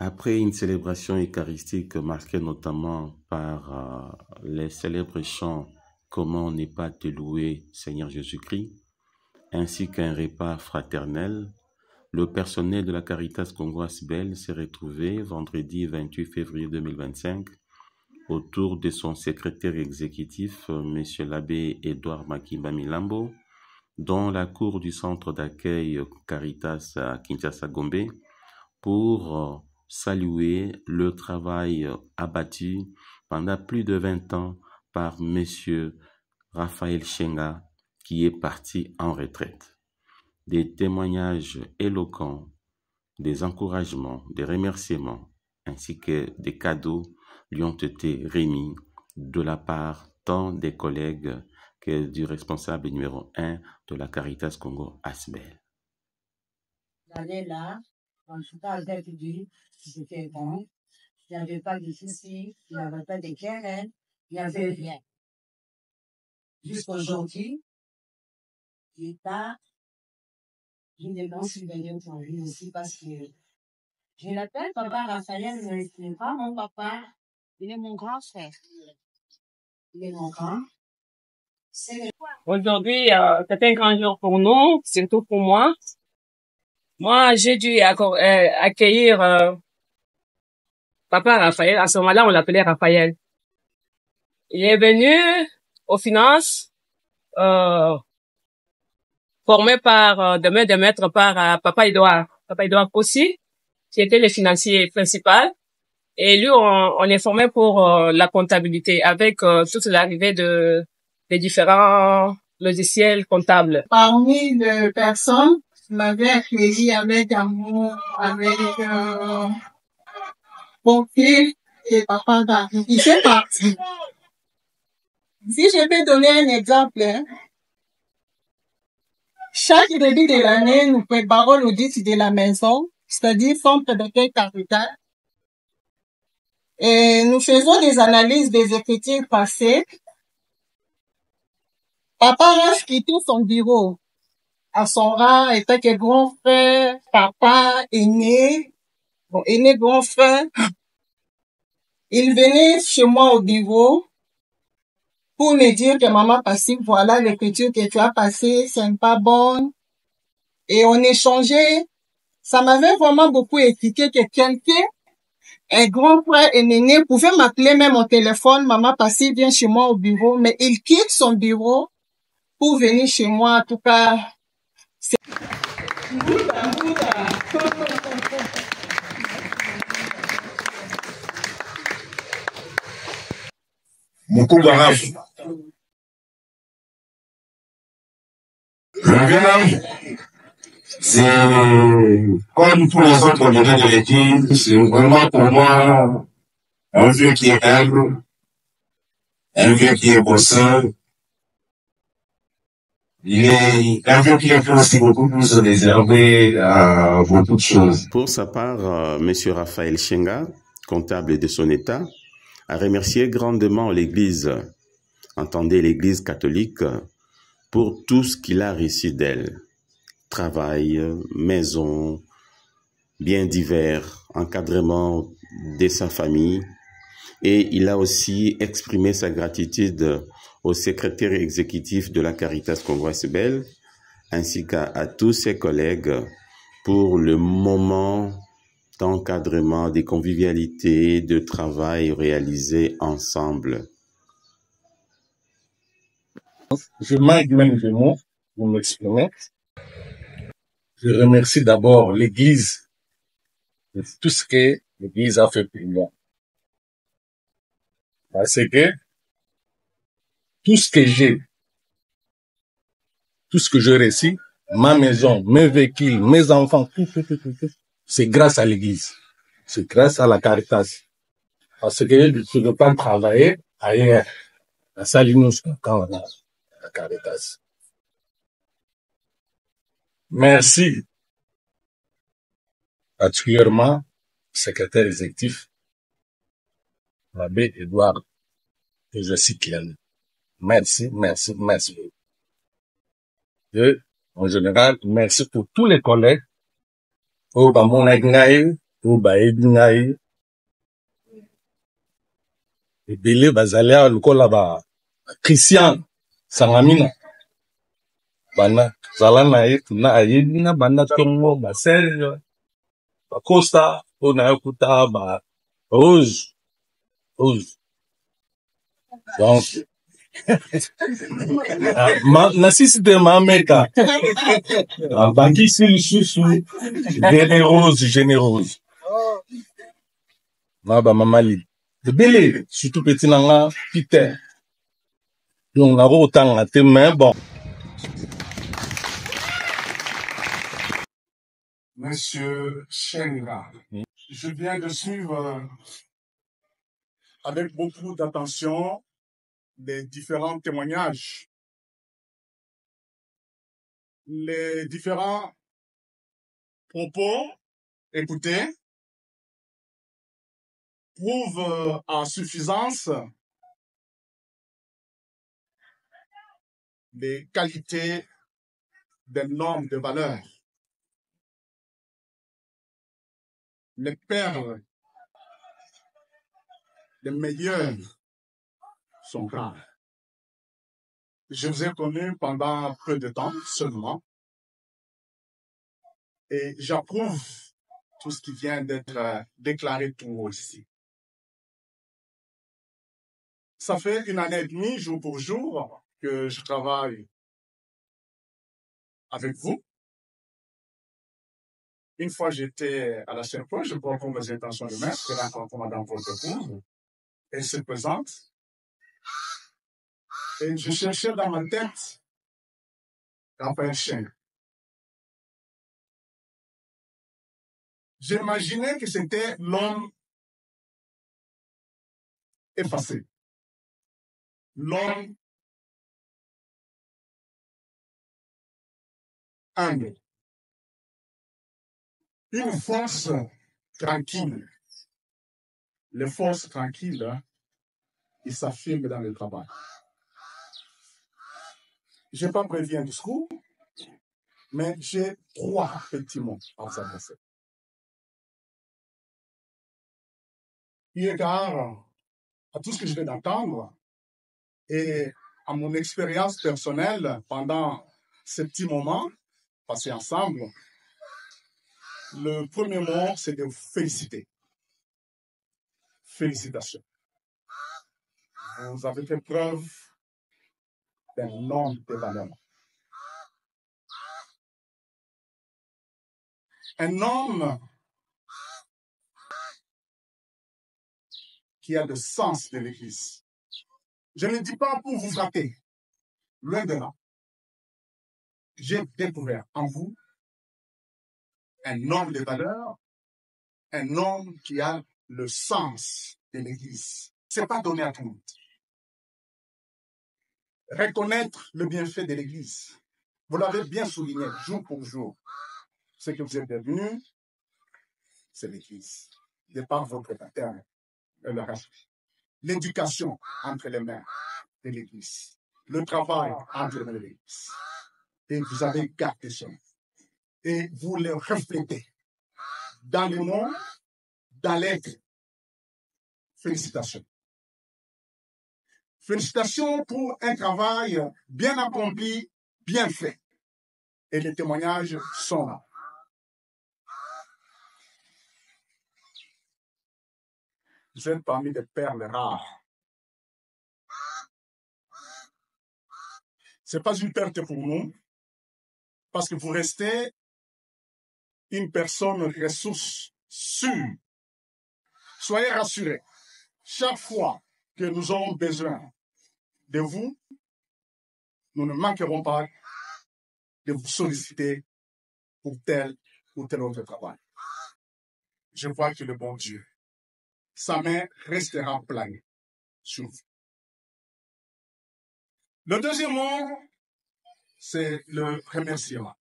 Après une célébration eucharistique marquée notamment par les célèbres chants Comment ne pas te louer, Seigneur Jésus-Christ, ainsi qu'un repas fraternel, le personnel de la Caritas Congo Asbel s'est retrouvé vendredi 28 février 2025 autour de son secrétaire exécutif, M. l'abbé Edouard Makimba Milambo, dans la cour du centre d'accueil Caritas à Kinshasa-Gombe pour saluer le travail abattu pendant plus de 20 ans par M. Raphaël Shenga, qui est parti en retraite. Des témoignages éloquents, des encouragements, des remerciements, ainsi que des cadeaux lui ont été remis de la part tant des collègues que du responsable numéro 1 de la Caritas Congo Asbel. J'allais là, quand je suis avec lui, c'était bon. Il n'y avait pas de soucis, il n'y avait pas de querelles, il n'y avait rien. Jusqu'aujourd'hui, l'État, je demande subvenir pour lui aussi parce que je l'appelle papa Raphaël, mais ce n'est pas mon papa, il est mon grand frère. Il est mon grand. Aujourd'hui, c'est un grand jour pour nous, surtout pour moi. Moi, j'ai dû accueillir papa Raphaël. À ce moment-là, on l'appelait Raphaël. Il est venu aux finances, formé par de main de maître par papa Edouard aussi, qui était le financier principal. Et lui, on est formé pour la comptabilité avec toute l'arrivée des différents logiciels comptables. Parmi les personnes qui m'avaient accueilli avec amour, avec bonté et papa David, il fait partie. Si je peux donner un exemple, chaque début de l'année, nous préparons l'audit de la maison, c'est-à-dire centre d'accueil Caritas. Et nous faisons des analyses des effectifs passés. Papa Raph quittait son bureau à son rang, était que grand frère, papa, aîné, grand frère. Il venait chez moi au bureau pour me dire que maman Passy, voilà l'écriture que tu as passée, c'est pas bonne. Et on échangeait. Ça m'avait vraiment beaucoup éduqué que quelqu'un, un grand frère et aîné, pouvait m'appeler même au téléphone, maman Passy vient chez moi au bureau, mais il quitte son bureau pour venir chez moi, en tout cas. Mukulu Raf. Le vieux, c'est comme tous les autres membres de l'équipe, c'est vraiment pour moi un vieux qui est humble, un vieux qui est bosseur. Il est un vieux qui a aussi beaucoup plus réservé à beaucoup de choses. Pour sa part, M. Raphaël Shenga, comptable de son état, a remercié grandement l'Église, entendez l'Église catholique, pour tout ce qu'il a reçu d'elle. Travail, maison, biens divers, encadrement de sa famille. Et il a aussi exprimé sa gratitude au secrétaire exécutif de la Caritas Congo Asbel, ainsi qu'à tous ses collègues pour le moment d'encadrement, de convivialité, de travail réalisé ensemble. Je manque même de mots pour m'exprimer. Je remercie d'abord l'Église de tout ce que l'Église a fait pour moi. Parce que tout ce que j'ai, tout ce que je réussis, ma maison, mes véhicules, mes enfants, tout, c'est grâce à l'Église. C'est grâce à la Caritas. Parce que je ne peux pas travailler ailleurs. À Salinus, quand on a la Caritas. Merci. Particulièrement, secrétaire exécutif, l'abbé Edouard, et je cite Claire. Merci. Et, en général, merci pour tous les collègues. Oh, bah, mon agnaï, oyo bayebi ngai ebele bazali awa lokola Christian Sangamina banda zala na ye tuna ayebi na banda ntongo Serge Costa oyo na ye kuta Rose donc nasisi te mameka bakisi lisusu générose na bamama ebele surtout peti nanga Peter donc nakokotanga te mais bon. Monsieur Chenga, je viens de suivre avec beaucoup d'attention les différents témoignages, les différents propos écoutés prouvent en suffisance les qualités d'un homme de valeur. Les perles, les meilleurs sont rares. Je vous ai connu pendant peu de temps seulement et j'approuve tout ce qui vient d'être déclaré tout haut ici. Ça fait 1 année et demie, jour pour jour, que je travaille avec vous. Une fois, j'étais à la Serpoche, je prends pour mes intentions de maître, je rencontre Madame Porte-Cour, elle se présente, et je cherchais dans ma tête Raphaël Cheng. J'imaginais que c'était l'homme effacé, l'homme humble, une force tranquille. Les forces tranquilles, ils s'affirment dans le travail. Je n'ai pas prévu un discours, mais j'ai 3 petits mots à vous adresser. Eu égard à tout ce que je viens d'entendre et à mon expérience personnelle pendant ces petits moments passés ensemble, le premier mot, c'est de vous féliciter. Félicitations. Vous avez fait preuve d'un homme de valeur. Un homme qui a le sens de l'Église. Je ne dis pas pour vous flatter. Loin de là. J'ai découvert en vous un homme de valeur, un homme qui a le sens de l'Église. Ce n'est pas donné à tout le monde. Reconnaître le bienfait de l'Église. Vous l'avez bien souligné, jour pour jour. Ce que vous êtes devenu, c'est l'Église. De par votre baptême et le reste. L'éducation entre les mains de l'Église. Le travail entre les mains de l'Église. Et vous avez gardé ça. Et vous le reflétez dans le nom, dans l'être. Félicitations. Félicitations pour un travail bien accompli, bien fait. Et les témoignages sont là. Vous êtes parmi des perles rares. Ce n'est pas une perte pour nous, parce que vous restez une personne ressource sûre. Soyez rassurés. Chaque fois que nous aurons besoin de vous, nous ne manquerons pas de vous solliciter pour tel ou tel autre travail. Je vois que le bon Dieu, sa main restera pleine sur vous. Le deuxième mot, c'est le remerciement.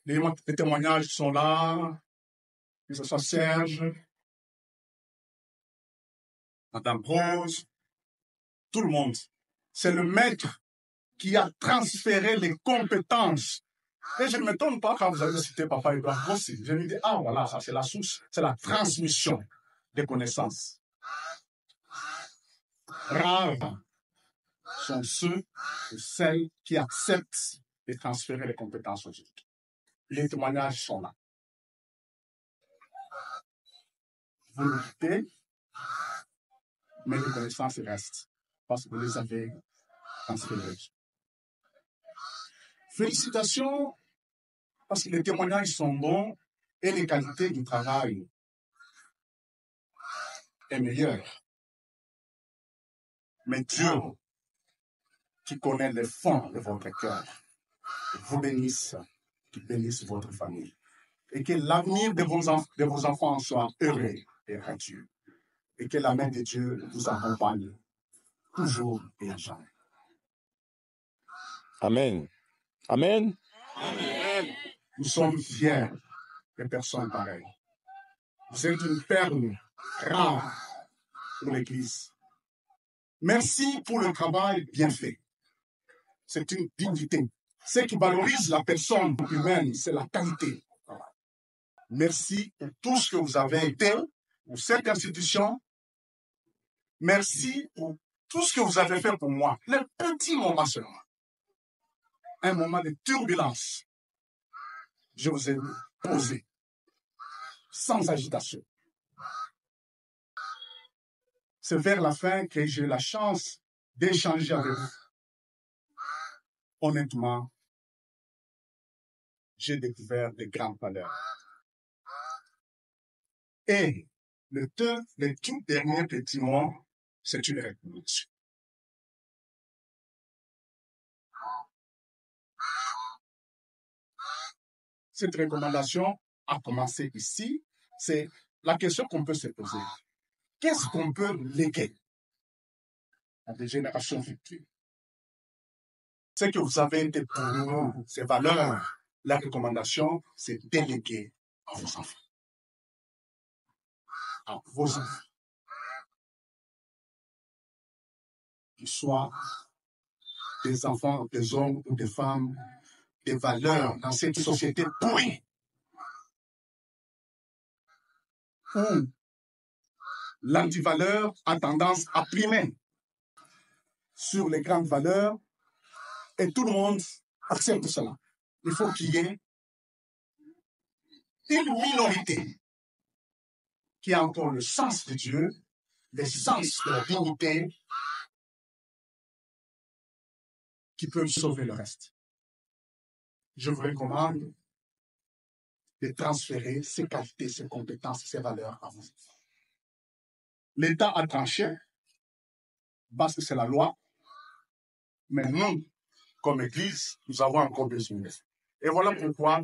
Les témoignages sont là, que ce soit Serge, Madame Rose, tout le monde. C'est le maître qui a transféré les compétences Et je ne m'étonne pas quand vous avez cité Papa Edouard Kossi. Je me dis, ah voilà, ça c'est la source, c'est la transmission des connaissances. Rares sont ceux ou celles qui acceptent de transférer les compétences aux autres. Les témoignages sont là. Vous le dites, mais les connaissances restent parce que vous les avez transférées. Félicitations parce que les témoignages sont bons et les qualités du travail est meilleure. Mais Dieu, qui connaît les fonds de votre cœur, vous bénisse, qui bénisse votre famille. Et que l'avenir de vos enfants soit heureux et radieux. Et que la main de Dieu vous accompagne toujours et à jamais. Amen. Amen. Amen. Nous sommes fiers de personnes pareilles. Vous êtes une perle rare pour l'Église. Merci pour le travail bien fait. C'est une dignité. Ce qui valorise la personne humaine, c'est la qualité. Merci pour tout ce que vous avez été, pour cette institution. Merci pour tout ce que vous avez fait pour moi. Les petits moments seulement. Un moment de turbulence. Je vous ai posé, sans agitation. C'est vers la fin que j'ai eu la chance d'échanger avec vous. Honnêtement, j'ai découvert de grandes valeurs. Et le tout dernier petit mot, c'est une recommandation. Cette recommandation a commencé ici. C'est la question qu'on peut se poser. Qu'est-ce qu'on peut léguer à des générations futures? Ce que vous avez été pour nous, ces valeurs, la recommandation, c'est déléguer à vos enfants. À vos enfants. Qu'ils soient des enfants, des hommes ou des femmes, des valeurs dans cette société pourrie. Où l'antivaleur a tendance à primer sur les grandes valeurs et tout le monde accepte cela. Il faut qu'il y ait une minorité qui a encore le sens de Dieu, le sens de la dignité, qui peut sauver le reste. Je vous recommande de transférer ces qualités, ces compétences, ces valeurs à vos enfants. L'État a tranché, parce que c'est la loi, mais nous, comme Église, nous avons encore besoin. Et voilà pourquoi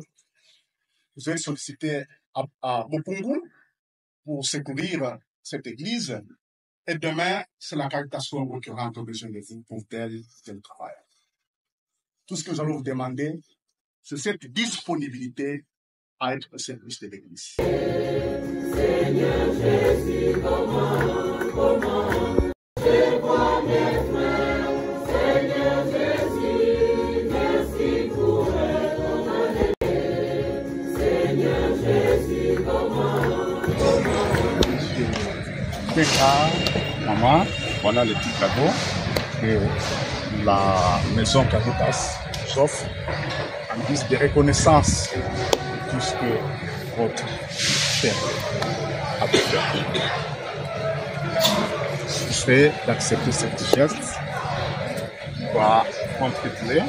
vous avez sollicité à Bopungu pour secourir cette Église. Et demain, c'est la Caritas qui aura encore besoin de vous pour tel travail. Tout ce que nous allons vous demander, c'est cette disponibilité à être au service de l'Église. Seigneur Jésus, comment je vois mes frères. Seigneur Jésus, merci pour ton année. Seigneur Jésus, Maman, voilà le petit cadeau que la maison Caritas s'offre en guise de reconnaissance de tout ce que votre père a pu faire. Je fais d'accepter cette geste va contribuer